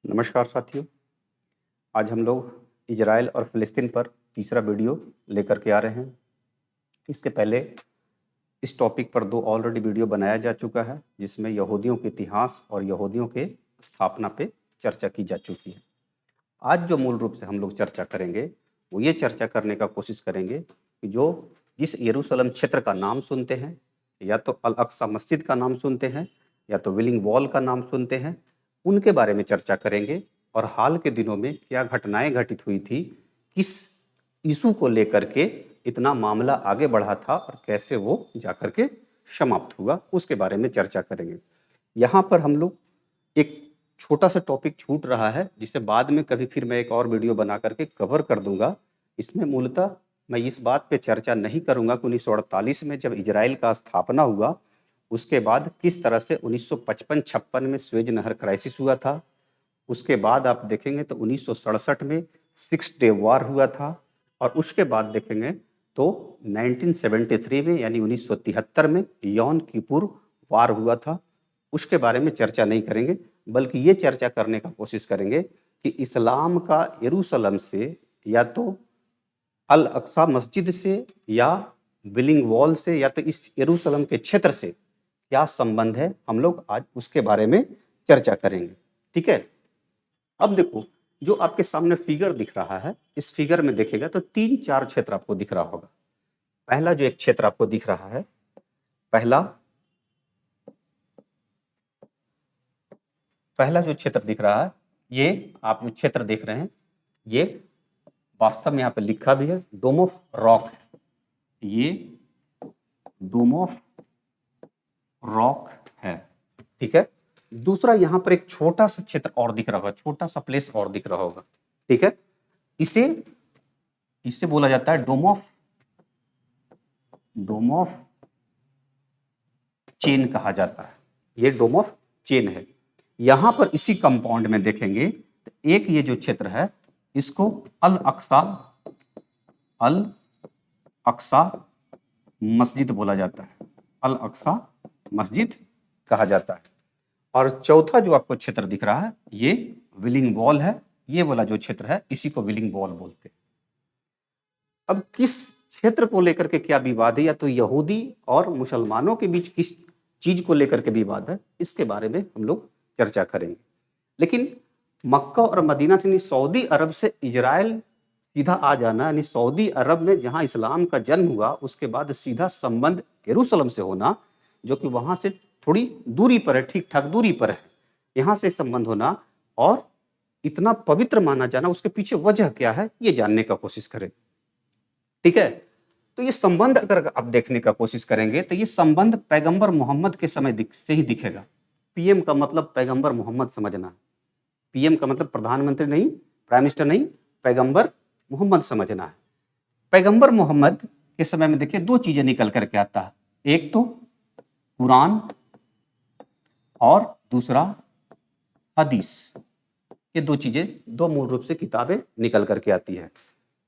नमस्कार साथियों। आज हम लोग इजराइल और फ़िलिस्तीन पर तीसरा वीडियो लेकर के आ रहे हैं। इसके पहले इस टॉपिक पर 2 ऑलरेडी वीडियो बनाया जा चुका है, जिसमें यहूदियों के इतिहास और यहूदियों के स्थापना पे चर्चा की जा चुकी है। आज जो मूल रूप से हम लोग चर्चा करेंगे, वो ये चर्चा करने का कोशिश करेंगे कि जिस यरूशलेम क्षेत्र का नाम सुनते हैं, या तो अल अक्सा मस्जिद का नाम सुनते हैं, या तो विलिंग वॉल का नाम सुनते हैं, उनके बारे में चर्चा करेंगे और हाल के दिनों में क्या घटनाएं घटित हुई थी, किस इशू को लेकर के इतना मामला आगे बढ़ा था और कैसे वो जाकर के समाप्त हुआ, उसके बारे में चर्चा करेंगे। यहाँ पर हम लोग एक छोटा सा टॉपिक छूट रहा है, जिसे बाद में कभी फिर मैं एक और वीडियो बना करके कवर कर दूंगा। इसमें मूलतः मैं इस बात पे चर्चा नहीं करूंगा कि 1948 में जब इजराइल का स्थापना हुआ, उसके बाद किस तरह से 1955-56 में स्वेज नहर क्राइसिस हुआ था। उसके बाद आप देखेंगे तो 1967 में सिक्स डे वार हुआ था, और उसके बाद देखेंगे तो 1973 में यानी 1973 में यौम किपुर वार हुआ था। उसके बारे में चर्चा नहीं करेंगे, बल्कि ये चर्चा करने का कोशिश करेंगे कि इस्लाम का यरूशलेम से, या तो अल अक्सा मस्जिद से, या विलिंग वॉल से, या तो इस यरूशलेम के क्षेत्र से क्या संबंध है, हम लोग आज उसके बारे में चर्चा करेंगे। ठीक है। अब देखो, जो आपके सामने फिगर दिख रहा है, इस फिगर में देखेगा तो 3-4 क्षेत्र आपको दिख रहा होगा। पहला जो एक क्षेत्र आपको दिख रहा है, पहला जो क्षेत्र दिख रहा है, ये आप जो क्षेत्र देख रहे हैं, ये वास्तव में यहाँ पे लिखा भी है डोम ऑफ रॉक है। ये डोम ऑफ रॉक है। ठीक है। दूसरा यहाँ पर एक छोटा सा क्षेत्र और दिख रहा होगा, छोटा सा प्लेस और दिख रहा होगा। ठीक है। इसे बोला जाता है डोम ऑफ चेन कहा जाता है। ये डोम ऑफ चेन है। यहां पर इसी कंपाउंड में देखेंगे तो एक ये जो क्षेत्र है, इसको अल अक्सा मस्जिद बोला जाता है। अल अक्सा मस्जिद कहा जाता है। और चौथा जो आपको क्षेत्र दिख रहा है, ये विलिंग वॉल है। ये वाला जो क्षेत्र है, इसी को विलिंग वॉल बोलते हैं। अब किस क्षेत्र को लेकर के क्या विवाद है, या तो यहूदी और मुसलमानों के बीच किस चीज को लेकर के विवाद है, इसके बारे में हम लोग चर्चा करेंगे। लेकिन मक्का और मदीना यानी सऊदी अरब से इजराइल सीधा आ जाना, यानी सऊदी अरब में जहां इस्लाम का जन्म हुआ, उसके बाद सीधा संबंध यरूशलेम से होना, जो कि वहां से थोड़ी दूरी पर है, ठीक ठाक दूरी पर है, यहां से संबंध होना और इतना पवित्र माना जाना, उसके पीछे वजह क्या है, ये जानने का कोशिश करें। ठीक है। तो ये संबंध अगर आप देखने का कोशिश करेंगे, तो ये संबंध पैगंबर मोहम्मद के समय से ही दिखेगा। पीएम का मतलब पैगंबर मोहम्मद समझना। पीएम का मतलब प्रधानमंत्री नहीं, प्राइम मिनिस्टर नहीं, पैगंबर मोहम्मद समझना है। पैगंबर मोहम्मद के समय में देखिए 2 चीजें निकल करके आता है, एक तो कुरान और दूसरा हदीस। ये 2 चीजें, 2 मूल रूप से किताबें निकल करके आती है।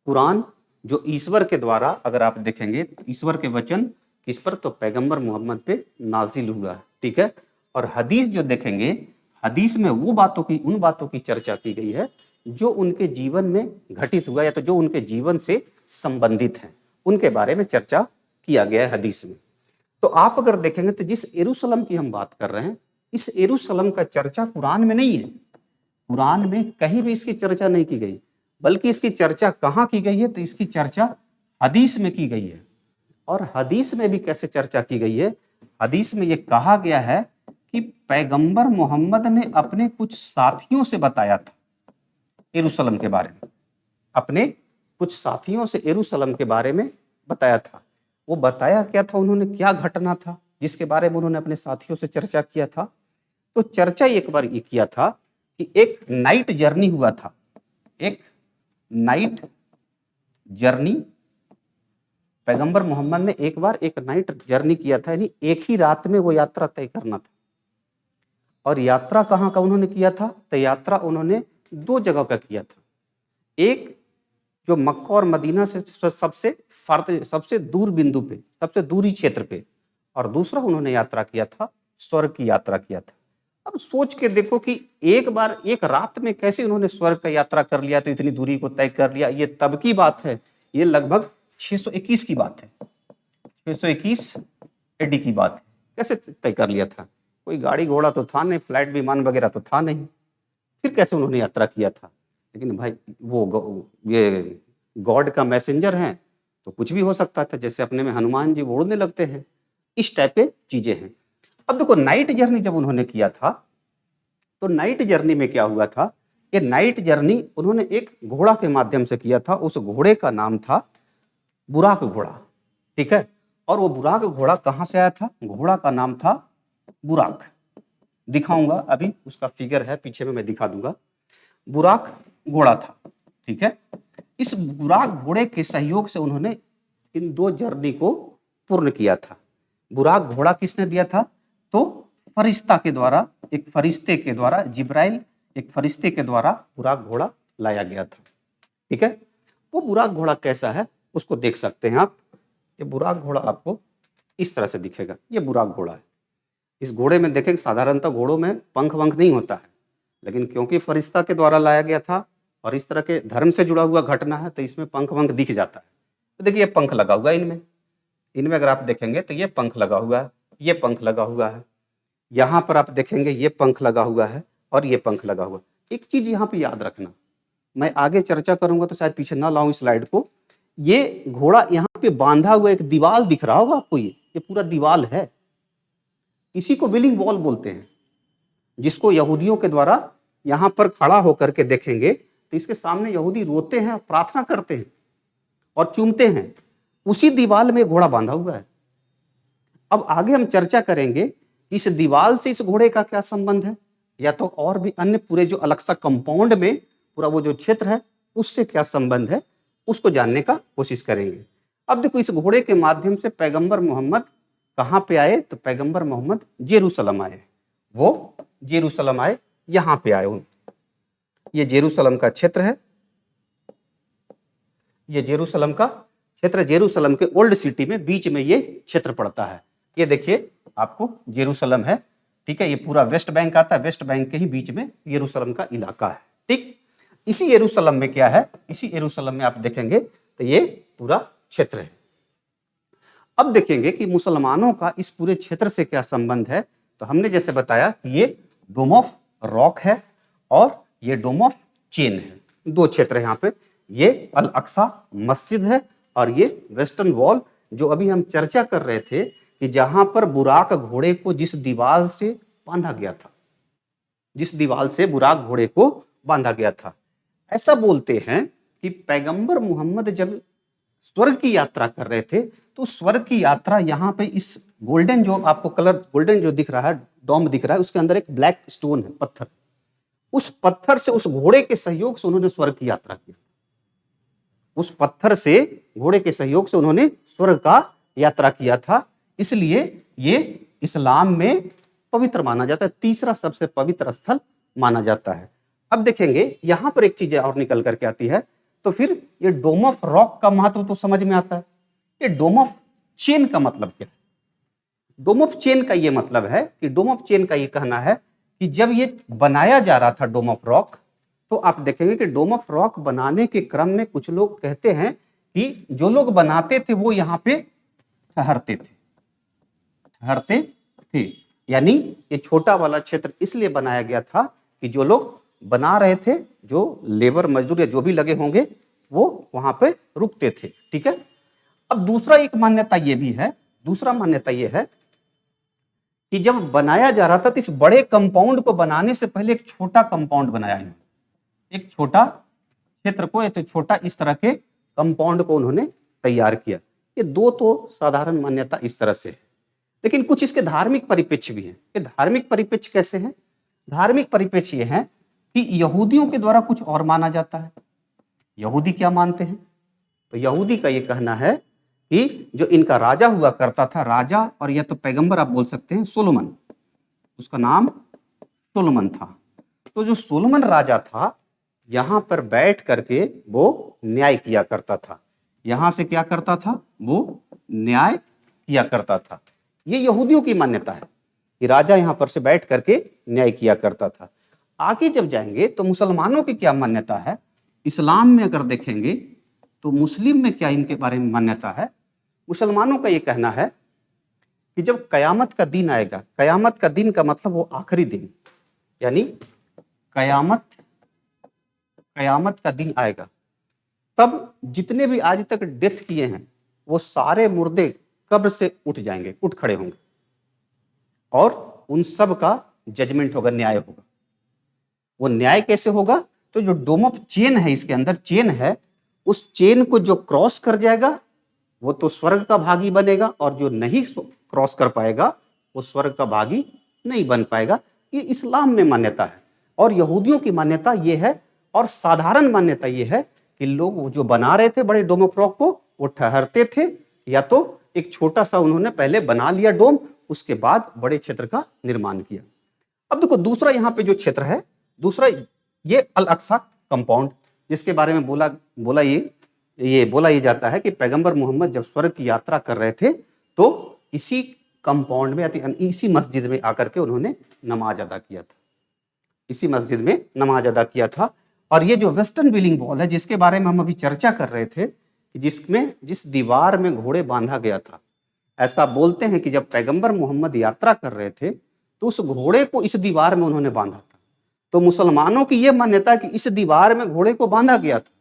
कुरान जो ईश्वर के द्वारा, अगर आप देखेंगे तो ईश्वर के वचन किस पर, तो पैगंबर मोहम्मद पे नाजिल हुआ। ठीक है। और हदीस जो देखेंगे, हदीस में उन बातों की चर्चा की गई है जो उनके जीवन में घटित हुआ, या तो जो उनके जीवन से संबंधित हैं, उनके बारे में चर्चा किया गया है हदीस में। तो आप अगर देखेंगे तो जिस यरूशलेम की हम बात कर रहे हैं, इस यरूशलेम का चर्चा कुरान में नहीं है। कुरान में कहीं भी इसकी चर्चा नहीं की गई, बल्कि इसकी चर्चा कहाँ की गई है, तो इसकी चर्चा हदीस में की गई है। और हदीस में भी कैसे चर्चा की गई है, हदीस में ये कहा गया है कि पैगंबर मोहम्मद ने अपने कुछ साथियों से बताया था यरूशलेम के बारे में, अपने कुछ साथियों से यरूशलेम के बारे में बताया था। वो बताया क्या था, उन्होंने क्या घटना था जिसके बारे में उन्होंने अपने साथियों से चर्चा किया था। तो चर्चा एक बार ये किया था कि एक नाइट जर्नी हुआ था, एक नाइट जर्नी, पैगंबर मोहम्मद ने एक बार एक नाइट जर्नी किया था, यानी एक ही रात में वो यात्रा तय करना था। और यात्रा कहाँ का उन्होंने किया था, तो यात्रा उन्होंने 2 जगह का किया था। एक जो मक्का और मदीना से सबसे दूर बिंदु पे, सबसे दूरी क्षेत्र पे, और दूसरा उन्होंने यात्रा किया था, स्वर्ग की यात्रा किया था। अब सोच के देखो कि एक बार एक रात में कैसे उन्होंने स्वर्ग का यात्रा कर लिया, तो इतनी दूरी को तय कर लिया। ये तब की बात है, ये लगभग 621 की बात है, 621 एडी की बात है। कैसे तय कर लिया था? कोई गाड़ी घोड़ा तो था नहीं, फ्लाइट विमान वगैरह तो था नहीं, फिर कैसे उन्होंने यात्रा किया था? लेकिन भाई ये गॉड का मैसेंजर है, तो कुछ भी हो सकता था, जैसे अपने में हनुमान जी उड़ने लगते हैं, इस टाइप के चीजें हैं। अब देखो नाइट जर्नी जब उन्होंने किया था, तो नाइट जर्नी में क्या हुआ था? ये नाइट जर्नी उन्होंने एक घोड़ा के माध्यम से किया था। उस घोड़े का नाम था बुराक घोड़ा, ठीक है। और वो बुराक घोड़ा कहां से आया था? घोड़ा का नाम था बुराक। दिखाऊंगा अभी, उसका फिगर है पीछे में, मैं दिखा दूंगा। बुराक घोड़ा था, ठीक है। इस बुराक घोड़े के सहयोग से उन्होंने इन 2 जर्नी को पूर्ण किया था। बुराक घोड़ा किसने दिया था? तो फरिश्ता के द्वारा, एक फरिश्ते के द्वारा, जिब्राइल एक फरिश्ते के द्वारा बुराक घोड़ा लाया गया था, ठीक है। वो बुराक घोड़ा कैसा है उसको देख सकते हैं आप। ये बुराक घोड़ा आपको इस तरह से दिखेगा, ये बुराक घोड़ा है। इस घोड़े में देखेंगे साधारणतः घोड़ों में पंख वंख नहीं होता है, लेकिन क्योंकि फरिश्ता के द्वारा लाया गया था और इस तरह के धर्म से जुड़ा हुआ घटना है, तो इसमें पंख वंख दिख जाता है। तो देखिए ये पंख लगा हुआ है इनमें अगर आप देखेंगे तो ये पंख लगा हुआ है, ये पंख लगा हुआ है, यहाँ पर आप देखेंगे ये पंख लगा हुआ है और ये पंख लगा हुआ है। एक चीज यहाँ पे याद रखना, मैं आगे चर्चा करूंगा तो शायद पीछे ना लाऊं स्लाइड को। ये घोड़ा यहाँ पे बांधा हुआ एक दीवाल दिख रहा होगा आपको, ये पूरा दीवाल है। इसी को विलिंग वॉल बोलते हैं, जिसको यहूदियों के द्वारा यहाँ पर खड़ा होकर के देखेंगे तो इसके सामने यहूदी रोते हैं, प्रार्थना करते हैं और चूमते हैं। उसी दीवाल में घोड़ा बांधा हुआ है। अब आगे हम चर्चा करेंगे कि इस दीवाल से इस घोड़े का क्या संबंध है, या तो और भी अन्य पूरे जो अलक्सा कंपाउंड में पूरा वो जो क्षेत्र है उससे क्या संबंध है, उसको जानने का कोशिश करेंगे। अब देखो इस घोड़े के माध्यम से पैगंबर मोहम्मद कहाँ पे आए? तो पैगंबर मोहम्मद जेरूसलम आए। वो जेरूसलम आए, यहाँ पे आए। ये जेरूसलम का क्षेत्र है, ये जेरूसलम का क्षेत्र, जेरूसलम के ओल्ड सिटी में बीच में ये क्षेत्र पड़ता है। ये देखिए आपको जेरूसलम है, ठीक है। ये पूरा वेस्ट बैंक आता है, वेस्ट बैंक के ही बीच में यरूशलेम का इलाका है, ठीक। इसी यरूशलेम में क्या है? इसी यरूशलेम में आप देखेंगे तो ये पूरा क्षेत्र है। अब देखेंगे कि मुसलमानों का इस पूरे क्षेत्र से क्या संबंध है। तो हमने जैसे बताया कि ये डोम ऑफ रॉक है और ये डोम ऑफ चेन है, 2 क्षेत्र है यहाँ पे। ये अल अक्सा मस्जिद है और ये वेस्टर्न वॉल, जो अभी हम चर्चा कर रहे थे कि जहां पर बुराक घोड़े को जिस दीवार से बांधा गया था, जिस दीवार से बुराक घोड़े को बांधा गया था। ऐसा बोलते हैं कि पैगंबर मोहम्मद जब स्वर्ग की यात्रा कर रहे थे तो स्वर्ग की यात्रा यहाँ पे इस गोल्डन, जो आपको कलर गोल्डन जो दिख रहा है, डोम दिख रहा है, उसके अंदर एक ब्लैक स्टोन है, पत्थर। उस पत्थर से, उस घोड़े के सहयोग से उन्होंने स्वर्ग की यात्रा की। उस पत्थर से, घोड़े के सहयोग से उन्होंने स्वर्ग का यात्रा किया था। इसलिए ये इस्लाम में पवित्र माना जाता है, तीसरा सबसे पवित्र स्थल माना जाता है। अब देखेंगे यहां पर एक चीज और निकल करके आती है। तो फिर ये डोम ऑफ रॉक का महत्व तो समझ में आता है। ये डोम ऑफ चेन का मतलब क्या है? डोम ऑफ चेन का ये मतलब है कि डोम ऑफ चेन का ये कहना है कि जब ये बनाया जा रहा था डोम ऑफ रॉक, तो आप देखेंगे कि डोम ऑफ रॉक बनाने के क्रम में कुछ लोग कहते हैं कि जो लोग बनाते थे वो यहाँ पे ठहरते थे। यानी ये छोटा वाला क्षेत्र इसलिए बनाया गया था कि जो लोग बना रहे थे, जो लेबर मजदूर या जो भी लगे होंगे, वो वहां पे रुकते थे, ठीक है। अब दूसरा एक मान्यता ये भी है, दूसरा मान्यता ये है कि जब बनाया जा रहा था तो इस बड़े कंपाउंड को बनाने से पहले एक छोटा कंपाउंड बनाया है, एक छोटा क्षेत्र को, एक छोटा इस तरह के कंपाउंड को उन्होंने तैयार किया। ये 2 तो साधारण मान्यता इस तरह से है, लेकिन कुछ इसके धार्मिक परिप्रेक्ष्य भी हैं। ये धार्मिक परिप्रेक्ष्य कैसे हैं? धार्मिक परिप्रेक्ष्य ये है कि यहूदियों के द्वारा कुछ और माना जाता है। यहूदी क्या मानते हैं? तो यहूदी का ये कहना है कि जो इनका राजा हुआ करता था, राजा और या तो पैगंबर आप बोल सकते हैं, सोलोमन, उसका नाम सोलोमन था। तो जो सोलोमन राजा था, यहां पर बैठ करके वो न्याय किया करता था। यहां से क्या करता था? वो न्याय किया करता था। ये यहूदियों की मान्यता है। कि राजा यहाँ पर से बैठ करके न्याय किया करता था। आगे जब जाएंगे तो मुसलमानों की क्या मान्यता है, इस्लाम में अगर देखेंगे तो मुस्लिम में क्या इनके बारे में मान्यता है। मुसलमानों का ये कहना है कि जब कयामत का दिन आएगा, कयामत का दिन का मतलब वो आखिरी दिन, यानी कयामत का दिन आएगा, तब जितने भी आज तक डेथ किए हैं वो सारे मुर्दे कब्र से उठ जाएंगे, उठ खड़े होंगे और उन सब का जजमेंट होगा, न्याय होगा। वो न्याय कैसे होगा, तो जो डोम ऑफ चेन है, इसके अंदर चेन है, उस चेन को जो क्रॉस कर जाएगा वो तो स्वर्ग का भागी बनेगा, और जो नहीं क्रॉस कर पाएगा वो स्वर्ग का भागी नहीं बन पाएगा। ये इस्लाम में मान्यता है। और यहूदियों की मान्यता ये है, और साधारण मान्यता ये है कि लोग जो बना रहे थे बड़े डोम ऑफ रॉक को, वो ठहरते थे, या तो एक छोटा सा उन्होंने पहले बना लिया डोम, उसके बाद बड़े क्षेत्र का निर्माण किया। अब देखो दूसरा यहाँ पे जो क्षेत्र है, दूसरा ये अल अक्सा कंपाउंड, जिसके बारे में बोला ये जाता है कि पैगंबर मोहम्मद जब स्वर्ग की यात्रा कर रहे थे तो इसी कंपाउंड में, इसी मस्जिद में आकर के उन्होंने नमाज अदा किया था, इसी मस्जिद में नमाज अदा किया था। और ये जो वेस्टर्न व्हीलिंग वॉल है, जिसके बारे में हम अभी चर्चा कर रहे थे, कि जिस दीवार में घोड़े बांधा गया था, ऐसा बोलते हैं कि जब पैगंबर मोहम्मद यात्रा कर रहे थे तो उस घोड़े को इस दीवार में उन्होंने बांधा था। तो मुसलमानों की यह मान्यता है कि इस दीवार में घोड़े को बांधा गया था,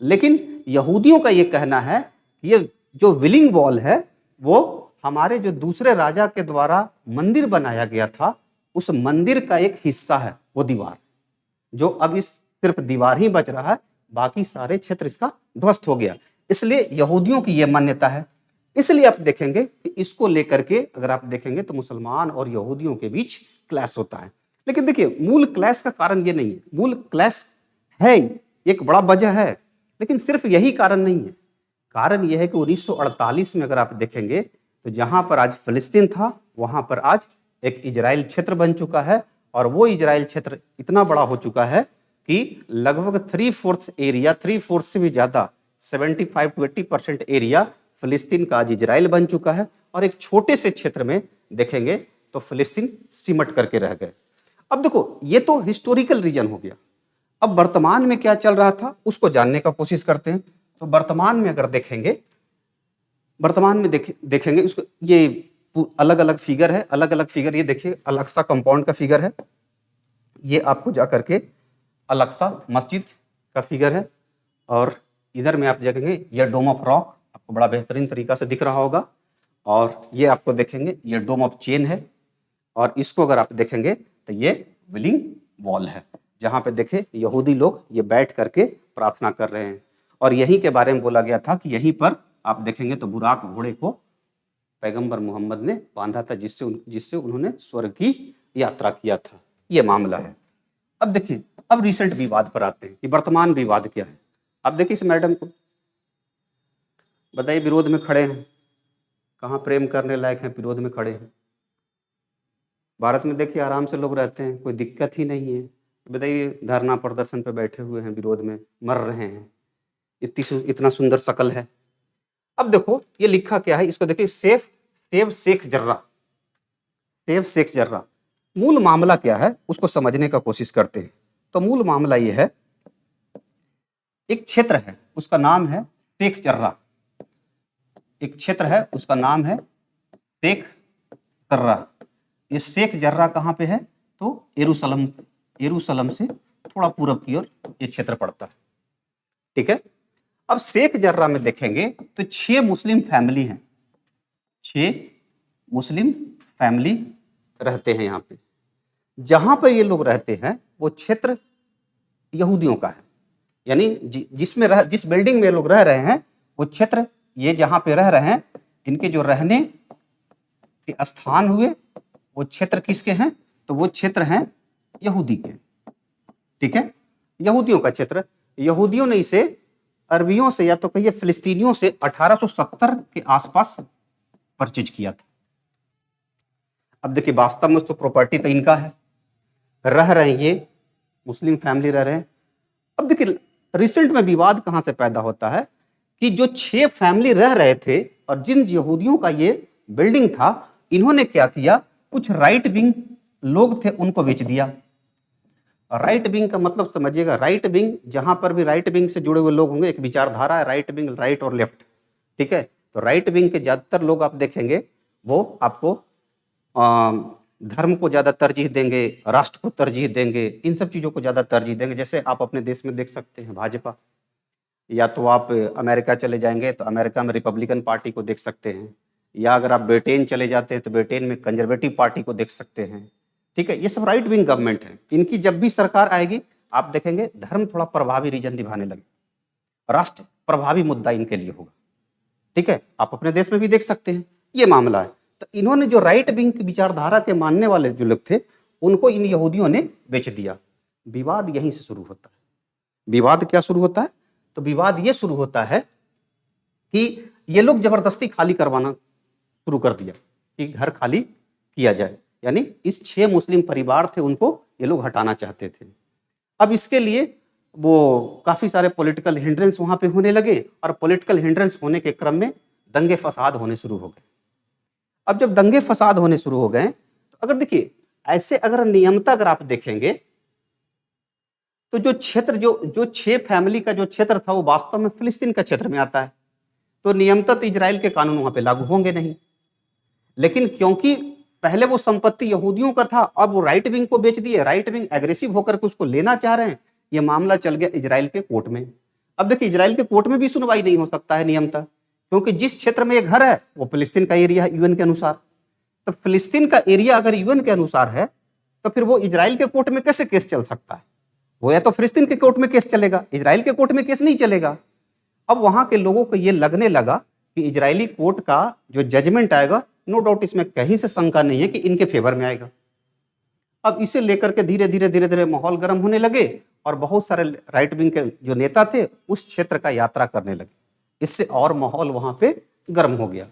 लेकिन यहूदियों का यह कहना है कि ये जो व्हीलिंग वॉल है वो हमारे जो दूसरे राजा के द्वारा मंदिर बनाया गया था, उस मंदिर का एक हिस्सा है वो दीवार, जो अब इस सिर्फ दीवार ही बच रहा है, बाकी सारे क्षेत्र इसका ध्वस्त हो गया। इसलिए यहूदियों की यह मान्यता है। इसलिए आप देखेंगे कि इसको लेकर के अगर आप देखेंगे तो मुसलमान और यहूदियों के बीच क्लैश होता है। लेकिन देखिए मूल क्लैश का कारण ये नहीं है, मूल क्लैश है एक बड़ा वजह है, लेकिन सिर्फ यही कारण नहीं है। कारण यह है कि 1948 में अगर आप देखेंगे तो जहां पर आज फिलिस्तीन था, वहां पर आज एक इजराइल क्षेत्र बन चुका है, और वो इजराइल क्षेत्र इतना बड़ा हो चुका है कि लगभग 3/4 एरिया, 3/4 से भी ज्यादा 75 to 80% एरिया फिलिस्तीन का आज इजराइल बन चुका है, और एक छोटे से क्षेत्र में देखेंगे तो फिलिस्तीन सिमट करके रह गए। अब देखो ये तो हिस्टोरिकल रीजन हो गया। अब वर्तमान में क्या चल रहा था उसको जानने का कोशिश करते हैं। तो वर्तमान में अगर देखेंगे, वर्तमान में देखेंगे इसको, ये अलग अलग फिगर है, अलग अलग फिगर, ये देखिए अल अक्सा कंपाउंड का फिगर है, ये आपको जा करके अल अक्सा मस्जिद का फिगर है, और इधर में आप देखेंगे ये डोम ऑफ रॉक आपको बड़ा बेहतरीन तरीका से दिख रहा होगा, और ये आपको देखेंगे ये डोम ऑफ चेन है, और इसको अगर आप देखेंगे तो ये व्हीलिंग वॉल है, जहां पे देखे यहूदी लोग ये बैठ करके प्रार्थना कर रहे हैं। और यहीं के बारे में बोला गया था कि यहीं पर आप देखेंगे तो बुराक घोड़े को पैगंबर मोहम्मद ने बांधा था, जिससे उन्होंने स्वर्ग की यात्रा किया था। ये मामला है। अब देखिए, अब रिसेंट विवाद पर आते हैं कि वर्तमान विवाद क्या है। अब देखिए इस मैडम को बताइए, विरोध में खड़े हैं, कहाँ प्रेम करने लायक हैं, विरोध में खड़े हैं। भारत में देखिए आराम से लोग रहते हैं, कोई दिक्कत ही नहीं है। बताइए धरना प्रदर्शन पे बैठे हुए हैं, विरोध में मर रहे हैं, इतना सुंदर शकल है। अब देखो ये लिखा क्या है, इसको देखिए, सेव शेख जर्रा। मूल मामला क्या है उसको समझने का कोशिश करते हैं। तो मूल मामला ये है, एक क्षेत्र है उसका नाम है शेख जर्रा, एक क्षेत्र है उसका नाम है शेख जर्रा। ये शेख जर्रा कहाँ पे है, तो यरूशलेम से थोड़ा पूरब की ओर ये क्षेत्र पड़ता है। ठीक है। अब शेख जर्रा में देखेंगे तो 6 मुस्लिम फैमिली हैं, 6 मुस्लिम फैमिली रहते हैं यहाँ पे। जहां पर ये लोग रहते हैं वो क्षेत्र यहूदियों का है, यानी जिस बिल्डिंग में लोग रह रहे हैं वो क्षेत्र, ये जहां पे रह रहे हैं, इनके जो रहने के स्थान हुए वो क्षेत्र किसके हैं, तो वो क्षेत्र हैं यहूदी के। ठीक है, यहूदियों का क्षेत्र। यहूदियों ने इसे अरबियों से या तो कहिए फिलिस्तीनियों से 1870 के आसपास परचेज किया था। अब देखिए वास्तव में तो प्रॉपर्टी तो इनका है, रह रहे हैं ये मुस्लिम फैमिली रह रहे हैं। अब देखिए रिसेंट में विवाद कहां से पैदा होता है कि जो 6 फैमिली रह रहे थे और जिन यहूदियों का ये बिल्डिंग था, इन्होंने क्या किया, कुछ राइट विंग लोग थे उनको बेच दिया। राइट विंग का मतलब समझिएगा, राइट विंग जहां पर भी राइट विंग से जुड़े हुए लोग होंगे, एक विचारधारा है राइट विंग, राइट और लेफ्ट, ठीक है। तो राइट विंग के ज्यादातर लोग आप देखेंगे वो आपको धर्म को ज्यादा तरजीह देंगे, राष्ट्र को तरजीह देंगे, इन सब चीजों को ज्यादा तरजीह देंगे। जैसे आप अपने देश में देख सकते हैं भाजपा, या तो आप अमेरिका चले जाएंगे तो अमेरिका में रिपब्लिकन पार्टी को देख सकते हैं, या अगर आप ब्रिटेन चले जाते हैं तो ब्रिटेन में कंजर्वेटिव पार्टी को देख सकते हैं, ठीक है। ये सब राइट विंग गवर्नमेंट है। इनकी जब भी सरकार आएगी आप देखेंगे धर्म थोड़ा प्रभावी रीजन निभाने लगे, राष्ट्र प्रभावी मुद्दा इनके लिए होगा, ठीक है। आप अपने देश में भी देख सकते हैं ये मामला है। तो इन्होंने जो राइट विंग की विचारधारा के मानने वाले जो लोग थे उनको इन यहूदियों ने बेच दिया। विवाद यहीं से शुरू होता है। विवाद क्या शुरू होता है? तो विवाद ये शुरू होता है कि ये लोग जबरदस्ती खाली करवाना शुरू कर दिया कि घर खाली किया जाए, यानी इस 6 मुस्लिम परिवार थे उनको ये लोग हटाना चाहते थे। अब इसके लिए वो काफी सारे पॉलिटिकल हिंड्रेंस वहां पे होने लगे, और पॉलिटिकल हिंड्रेंस होने के क्रम में दंगे फसाद होने शुरू हो गए। अब जब दंगे फसाद होने शुरू हो गए तो अगर देखिए ऐसे अगर नियमता अगर आप देखेंगे तो जो क्षेत्र जो 6 फैमिली का जो क्षेत्र था वो वास्तव में फिलिस्तीन का क्षेत्र में आता है, तो नियमता तो इजराइल के कानून वहां पे लागू होंगे नहीं। लेकिन क्योंकि पहले वो संपत्ति यहूदियों का था, अब वो राइट विंग को बेच दिए, राइट विंग एग्रेसिव होकर के उसको लेना चाह रहे हैं, ये मामला चल गया इजराइल के कोर्ट में। अब देखिए इजराइल के कोर्ट में भी सुनवाई नहीं हो सकता है नियमता, क्योंकि जिस क्षेत्र में ये घर है वो फिलिस्तीन का एरिया है यूएन के अनुसार। तो फिलिस्तीन का एरिया अगर यूएन के अनुसार है तो फिर वो इजराइल के कोर्ट में कैसे केस चल सकता है? वो या तो फिलिस्तीन के कोर्ट में केस चलेगा, इजराइल के कोर्ट में केस नहीं चलेगा। अब वहां के लोगों को ये लगने लगा कि इजरायली कोर्ट का जो जजमेंट आएगा, नो डाउट इसमें कहीं से शंका नहीं है कि इनके फेवर में आएगा। अब इसे लेकर के धीरे धीरे माहौल गर्म होने लगे और बहुत सारे राइट विंग के जो नेता थे उस क्षेत्र का यात्रा करने लगे। इससे और माहौल वहां पे गर्म हो गया।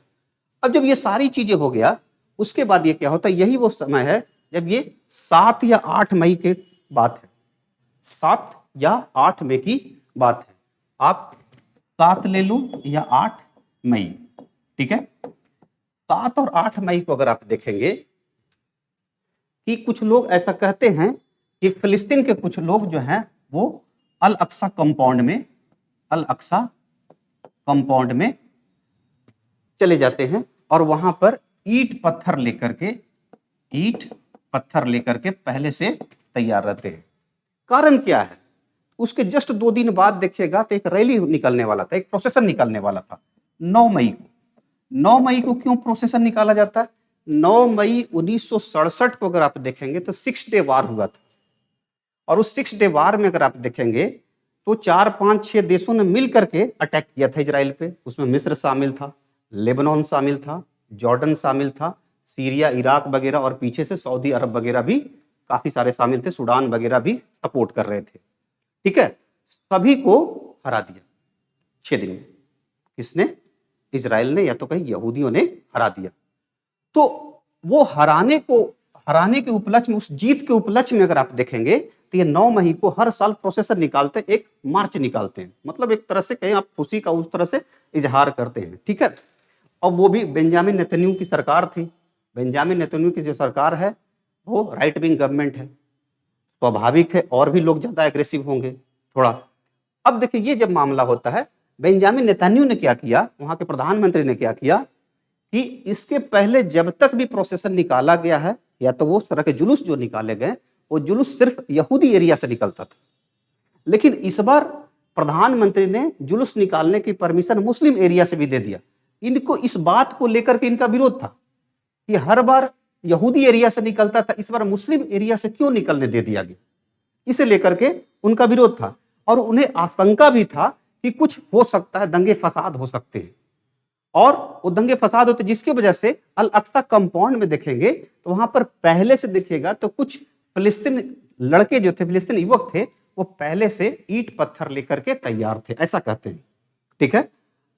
अब जब ये सारी चीजें हो गया उसके बाद ये क्या होता है, यही वो समय है जब ये 7 या 8 मई की बात है, 7 या 8 मई की बात है। आप 7 ले लो या 8 मई, ठीक है। 7 और 8 मई को अगर आप देखेंगे कि कुछ लोग ऐसा कहते हैं कि फिलिस्तीन के कुछ लोग जो हैं वो अल अक्सा कंपाउंड में चले जाते हैं और वहां पर ईट पत्थर लेकर के पहले से तैयार रहते हैं। कारण क्या है? उसके जस्ट 2 दिन बाद देखिएगा तो एक रैली निकलने वाला था, एक प्रोसेसन निकलने वाला था 9 मई को। 9 मई को क्यों प्रोसेसन निकाला जाता है? 9 मई 1967 को अगर आप देखेंगे तो 6 डे वार हुआ था, और उस 6 डे वार में अगर आप देखेंगे तो 4, 5, 6 देशों ने मिल करके अटैक किया था इजराइल पे। उसमें मिस्र शामिल था, लेबनान शामिल था, जॉर्डन शामिल था, सीरिया, इराक वगैरह, और पीछे से सऊदी अरब वगैरह भी काफी सारे शामिल थे, सूडान वगैरह भी सपोर्ट कर रहे थे, ठीक है। सभी को हरा दिया 6 दिन में। किसने? इजराइल ने, या तो कहीं यहूदियों ने हरा दिया। तो वो हराने के उपलक्ष्य में, उस जीत के उपलक्ष्य में अगर आप देखेंगे तो ये 9 मई को हर साल प्रोसेसर निकालते हैं, एक मार्च निकालते हैं, मतलब एक तरह से कहीं आप खुशी का उस तरह से इजहार करते हैं, ठीक है। और वो भी बेंजामिन नेतन्याहू की सरकार थी। बेंजामिन नेतन्याहू की जो सरकार है वो राइट विंग गवर्नमेंट है, स्वाभाविक है और भी लोग ज्यादा एग्रेसिव होंगे थोड़ा। अब देखिए ये जब मामला होता है, बेंजामिन नेतन्याहू ने क्या किया, वहां के प्रधानमंत्री ने क्या किया कि इसके पहले जब तक भी प्रोसेसन निकाला गया है, या तो वो तरह के जुलूस जो निकाले गए वो जुलूस सिर्फ यहूदी एरिया से निकलता था, लेकिन इस बार प्रधानमंत्री ने जुलूस निकालने की परमिशन मुस्लिम एरिया से भी दे दिया। इनको इस बात को लेकर के इनका विरोध था कि हर बार यहूदी एरिया से निकलता था, इस बार मुस्लिम एरिया से क्यों निकलने दे दिया गया, इसे लेकर के उनका विरोध था। और उन्हें आशंका भी था कि कुछ हो सकता है, दंगे फसाद हो सकते हैं, और वो दंगे फसाद होते जिसकी वजह से अल अक्सा कंपाउंड में देखेंगे तो वहां पर पहले से देखिएगा तो कुछ फिलिस्तीन लड़के जो थे, फिलिस्तीन युवक थे, वो पहले से ईंट पत्थर लेकर के तैयार थे, ऐसा कहते हैं, ठीक है।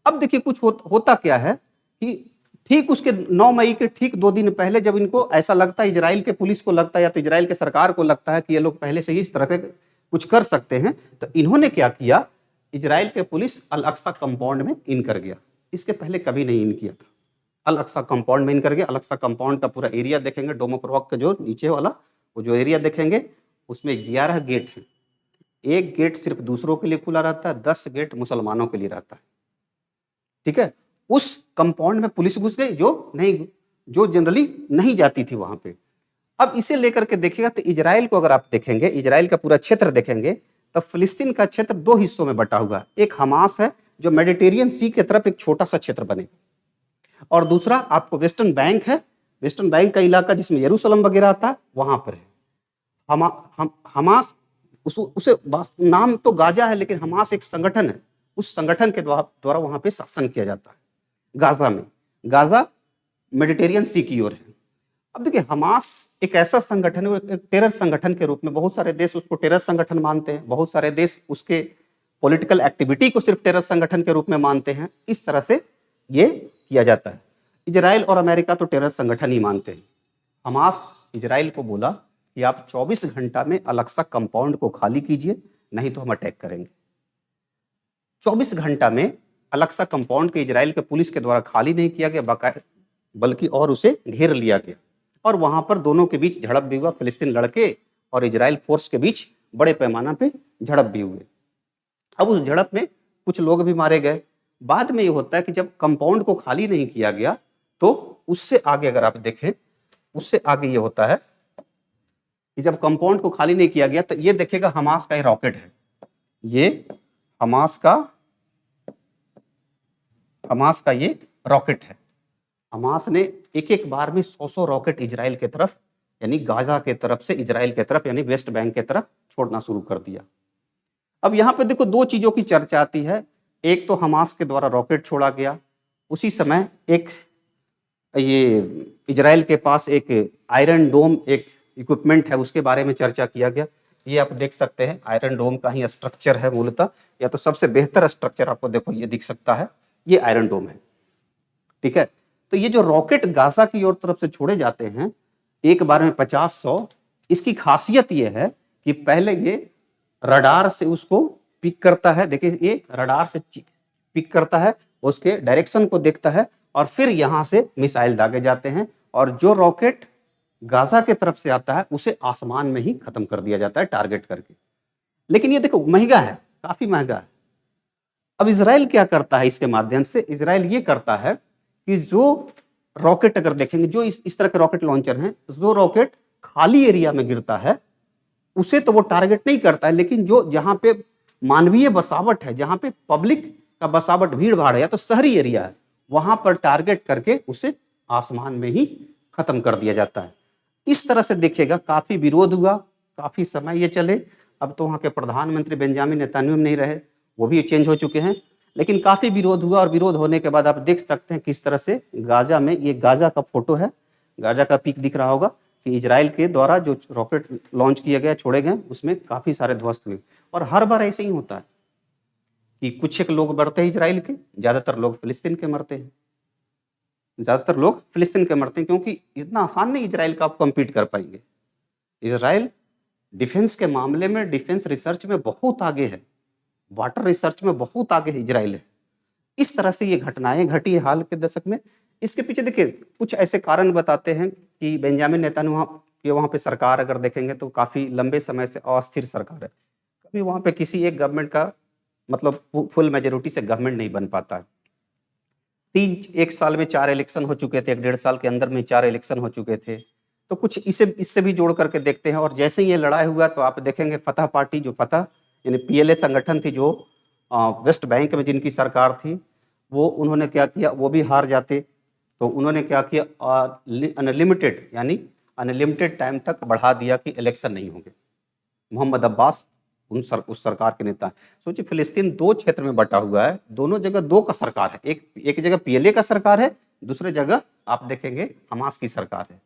अब देखिए कुछ होता क्या है कि ठीक उसके 9 मई के ठीक 2 दिन पहले जब इनको ऐसा लगता है, इजराइल के पुलिस को लगता है या तो इजराइल के सरकार को लगता है कि ये लोग पहले से ही इस तरह के कुछ कर सकते हैं, तो इन्होंने क्या किया, इजराइल के पुलिस अल अक्सा कंपाउंड में इन कर गया। इसके पहले कभी नहीं इन किया था। अल अक्सा कंपाउंड में इन करके, अल अक्सा कंपाउंड का पूरा एरिया देखेंगे, डोम ऑफ रॉक का जो नीचे वाला वो जो एरिया देखेंगे उसमें 11 गेट हैं। एक गेट सिर्फ दूसरों के लिए खुला रहता है, 10 गेट मुसलमानों के लिए रहता है। ठीक है, उस कंपाउंड में पुलिस घुस गई जो जनरली नहीं जाती थी वहां पे। अब इसे लेकर के देखिएगा तो इजराइल को अगर आप देखेंगे, इजराइल का पूरा क्षेत्र देखेंगे तो फिलिस्तीन का क्षेत्र 2 हिस्सों में बटा हुआ है। एक हमास है जो मेडिटेरियन सी की तरफ एक छोटा सा क्षेत्र बनेगा, और दूसरा आपको वेस्टर्न बैंक है, वेस्टर्न बैंक का इलाका जिसमें यरूशलेम वगैरह आता है वहां पर है। हमास उसे नाम तो गाजा है, लेकिन हमास एक संगठन है, उस संगठन के द्वारा वहां पे शासन किया जाता है गाजा में। गाजा मेडिटेरियन सी की ओर है। अब देखिए हमास एक ऐसा संगठन है, एक टेरर संगठन के रूप में बहुत सारे देश उसको टेरर संगठन मानते हैं, बहुत सारे देश उसके पॉलिटिकल एक्टिविटी को सिर्फ टेरर संगठन के रूप में मानते हैं। इस तरह से ये किया जाता है। इजराइल और अमेरिका तो टेरर संगठन ही मानते हैं। हमास इजराइल को बोला कि आप 24 घंटा में अल अक्सा कंपाउंड को खाली कीजिए, नहीं तो हम अटैक करेंगे। 24 घंटा में अल अक्सा कंपाउंड के इजराइल के पुलिस के द्वारा खाली नहीं किया गया, बल्कि और उसे घेर लिया गया, और वहां पर दोनों के बीच झड़प भी हुआ। फिलिस्तीन लड़के और इजराइल फोर्स के बीच बड़े पैमाना पे झड़प भी हुए। अब उस झड़प में कुछ लोग भी मारे गए। बाद में ये होता है कि जब कंपाउंड को खाली नहीं किया गया तो उससे आगे अगर आप देखें, उससे आगे ये होता है कि जब कंपाउंड को खाली नहीं किया गया तो ये देखेगा हमास का ये रॉकेट है, ये हमास का ये रॉकेट है। हमास ने एक बार में 100 रॉकेट इजराइल के तरफ, यानी गाजा के तरफ से इजराइल के तरफ, यानी वेस्ट बैंक के तरफ छोड़ना शुरू कर दिया। अब यहाँ पे देखो 2 चीजों की चर्चा आती है। एक तो हमास के द्वारा रॉकेट छोड़ा गया, उसी समय एक ये इजराइल के पास एक आयरन डोम एक इक्विपमेंट है, उसके बारे में चर्चा किया गया। ये आप देख सकते हैं आयरन डोम का ही स्ट्रक्चर है मूलतः, या तो सबसे बेहतर स्ट्रक्चर आपको देखो ये दिख सकता है, ये आयरन डोम है। ठीक है, तो ये जो रॉकेट गाजा की ओर तरफ से छोड़े जाते हैं एक बार में 50-100, इसकी खासियत ये है कि पहले ये रडार से उसको पिक करता है। देखिए ये रडार से पिक करता है, उसके डायरेक्शन को देखता है, और फिर यहां से मिसाइल दागे जाते हैं, और जो रॉकेट गाजा के तरफ से आता है उसे आसमान में ही खत्म कर दिया जाता है टारगेट करके। लेकिन ये देखो महंगा है, काफी महंगा है। अब इजराइल क्या करता है इसके माध्यम से? इजराइल ये करता है कि जो रॉकेट अगर देखेंगे, जो इस तरह के रॉकेट लॉन्चर हैं, जो रॉकेट खाली एरिया में गिरता है उसे तो वो टारगेट नहीं करता है, लेकिन जो जहां पे मानवीय बसावट है, जहां पे पब्लिक का बसावट भीड़ भाड़ है या तो शहरी एरिया है, वहां पर टारगेट करके उसे आसमान में ही खत्म कर दिया जाता है। इस तरह से देखिएगा काफी विरोध हुआ, काफी समय ये चले। अब तो वहां के प्रधानमंत्री बेंजामिन नेतन्याहू नहीं रहे, वो भी चेंज हो चुके हैं, लेकिन काफी विरोध हुआ, और विरोध होने के बाद आप देख सकते हैं किस तरह से गाजा में, ये गाजा का फोटो है, गाजा का पिक दिख रहा होगा कि इजराइल के द्वारा जो रॉकेट लॉन्च किया गया, छोड़े गए, उसमें काफी सारे ध्वस्त हुए। और हर बार ऐसे ही होता है कि कुछ एक लोग मरते हैं इजराइल के, ज्यादातर लोग फिलिस्तीन के मरते हैं, ज्यादातर लोग फिलिस्तीन के मरते हैं, क्योंकि इतना आसान नहीं इजराइल का आप कम्पीट कर पाएंगे। इजराइल डिफेंस के मामले में, डिफेंस रिसर्च में बहुत आगे है, वाटर रिसर्च में बहुत आगे इजराइल है। इस तरह से ये घटनाएं घटी है हाल के दशक में। इसके पीछे देखिए कुछ ऐसे कारण बताते हैं कि बेंजामिन नेतन्याहू के वहां पे सरकार अगर देखेंगे तो काफी लंबे समय से अस्थिर सरकार है, कभी वहां पे किसी एक गवर्नमेंट का मतलब फुल मेजोरिटी से गवर्नमेंट नहीं बन पाता है। एक साल में 4 इलेक्शन हो चुके थे, 1.5 साल के अंदर में 4 इलेक्शन हो चुके थे, तो कुछ इससे भी जोड़ करके देखते हैं। और जैसे ही ये लड़ाई हुआ तो आप देखेंगे फतह पार्टी, जो फतह यानी PLA संगठन थी, जो वेस्ट बैंक में जिनकी सरकार थी, वो उन्होंने क्या किया, वो भी हार जाते तो उन्होंने क्या किया, अनलिमिटेड यानी अनलिमिटेड टाइम तक बढ़ा दिया कि इलेक्शन नहीं होंगे। मोहम्मद अब्बास उस सरकार के नेता। सोचिए फिलिस्तीन 2 क्षेत्र में बटा हुआ है, दोनों जगह 2 का सरकार है, एक जगह PLA का सरकार है, दूसरे जगह आप देखेंगे हमास की सरकार है।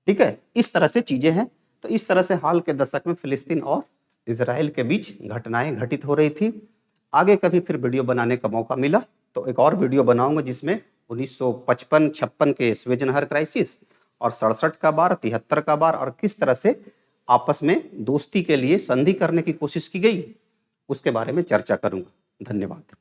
ठीक है, इस तरह से चीजें हैं। तो इस तरह से हाल के दशक में फिलिस्तीन और इजराइल के बीच घटनाएं घटित हो रही थी। आगे कभी फिर वीडियो बनाने का मौका मिला तो एक और वीडियो बनाऊंगा जिसमें 1955-56 के स्वेजनहर क्राइसिस और 67 का बार, 73 का बार, और किस तरह से आपस में दोस्ती के लिए संधि करने की कोशिश की गई, उसके बारे में चर्चा करूंगा। धन्यवाद।